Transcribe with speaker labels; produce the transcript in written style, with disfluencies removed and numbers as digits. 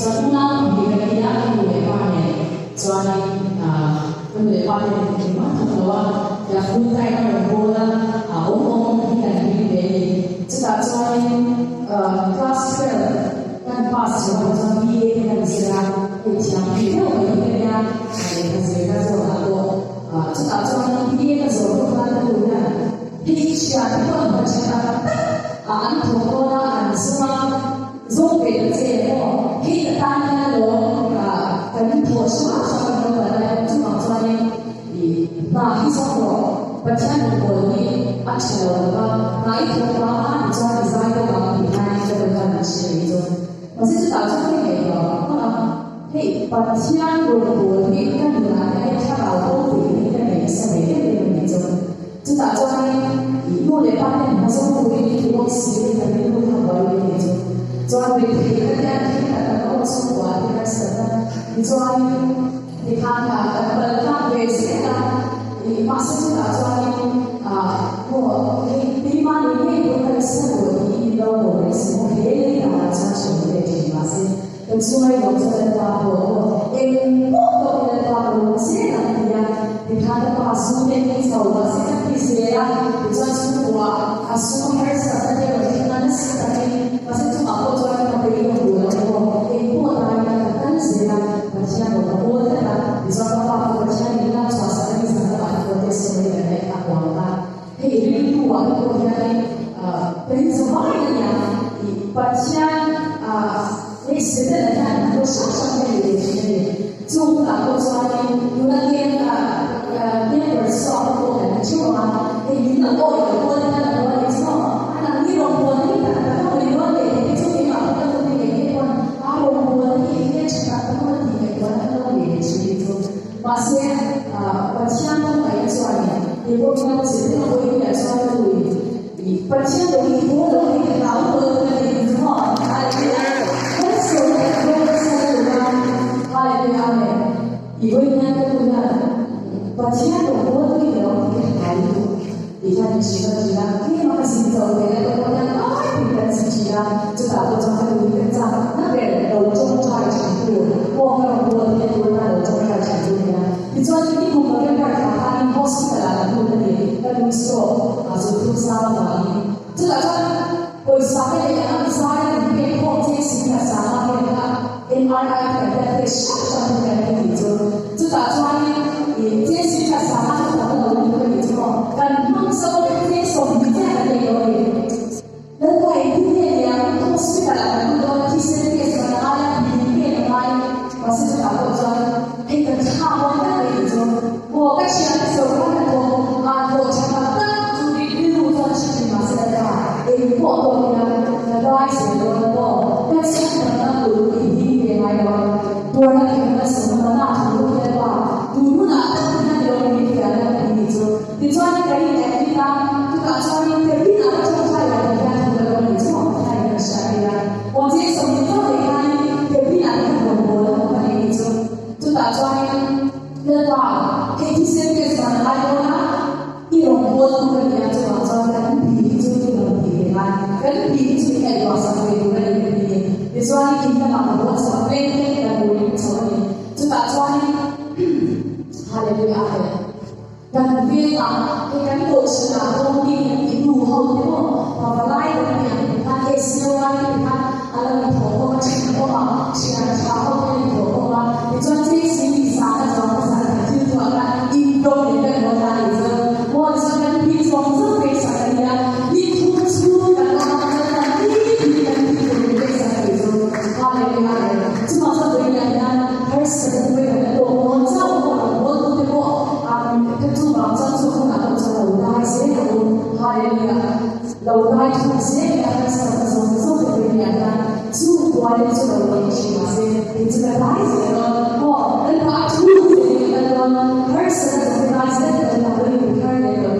Speaker 1: cho chúng ta thì cái đã cái người qua này cho nên cái người qua này thì mất thật là là không tay nó được vô là ông thì là đi về chúng ta cho nên class 12 kan pass cho BA kan sila thì chẳng biết đâu cái này thì sẽ ra rồi là chúng ta cho nên BA cái rồi chúng ta được là thì chỉ là cái phần mà chúng ta anh thuộc là anh sẽ dùng về cái gì đó khi người ta nghe được cái thuộc số cho nên là đây chúng ta cho nên thì là khi xong rồi bắt chân được rồi thì anh sẽ là nói thuộc là anh cho design của bạn thì hai cái phần là sẽ rồi mà sẽ tạo ra cái này đó thì bắt chân được rồi thì cái người này sẽ vào công việc cái này sẽ để cái này rồi chúng ta cho nên如果你发现他说我给你提供时间的那个很高的那种，做完你可以跟大家听看到我生活的那什么，你做完你看看微信啊，你马上就打算我你把你内部的生活你到我的生活里面来产生的这些马上，跟所有的人打破，因不同的打破现在的呀，你看到把书面你走了，现在这些呀。assume herself that they were honest that they wasn't to uphold what they were doing or they put on the fancy but she had a whole that is all about what she had not to us and is about what they say that they have one that hey you do what you have things of mine but she they said that was something that so that was why you again never saw the children you know what masih percaya dengan suami, ibu kita sendiri boleh lihat suami itu, percaya dengan ibu boleh tahu dengan ibu semua, haleluya, haleluya, ibu ini ada punya percaya dengan boleh tahu haleluya, dia disini juga kita masih tahu dia punya kita sendiri juga tahu jangan lupa jangan nantiเราจงใจฉันดูพวกเราควรที่จะเราจงใจฉันดูนะที่จะที่ผมเรียนการทำงานโฮสต์แต่ละคนนี้ก็ดูสโตร์อาจจะทุกสาวนี้จะแล้วก็สายเนี่ยอันสายเป็นพวกที่สิ่งที่สามารถเรียนได้ MRI แต่เป็นสิ่งที่ทำได้ที่จะแล้วที่สิ่งที่สามารถทำได้ที่จะการมั่งสมที่สมบูรณ์ได้เลยแล้วก็ไอ้ที่เนี่ยโฮสต์แต่ละคนที่เสีย我是找到说，那个差不多的那种，我跟现在手上的我常常当初的日路上去嘛，现在吧，我都那个爱写的我，但是那个我一点来了，多了点那什么那什么的吧，不那那有一点那个你说你可以来听他，就打算你可以拿到中菜了，你看你的你做我看你的啥呀？我这手你做你看，可以拿到我。就打算那把给这些给什么来的呢？一种波动的人就往上跟比就能比来，跟比就应该往上会有人比。比如说你今天把我什么背背的我你说你，就打算哈利路亚的，但别啊，你跟我是啊，我你一路后的我，把来的人，他也是来的他。อะไรที่ผมก็ชิมก็มาชิมอะไรช้าก็ไม่ถูกก็มาในช่วงที่สิ่งที่สารจะภาษาที่ตัวนั้นอินโดนีเซียโบราณเจอว่าจะเป็นที่สองซึ่งเป็นสารเนี่ยนี่ทุกสิ่งกันมาที่เป็นที่เป็นสารเจออะไรอะไรที่มาจากเรื่องนั้นให้สิ่งที่เป็นตัวมันจะว่าตัวที่ว่าที่ตัวมันจะสุขนะเราจะเราได้เสียอะไรเราได้ทุกสิ่งที่สิ่งที่เป็นอย่างนั้น主管的这个东西嘛，你这个来自人把主的那个 person 的那个那个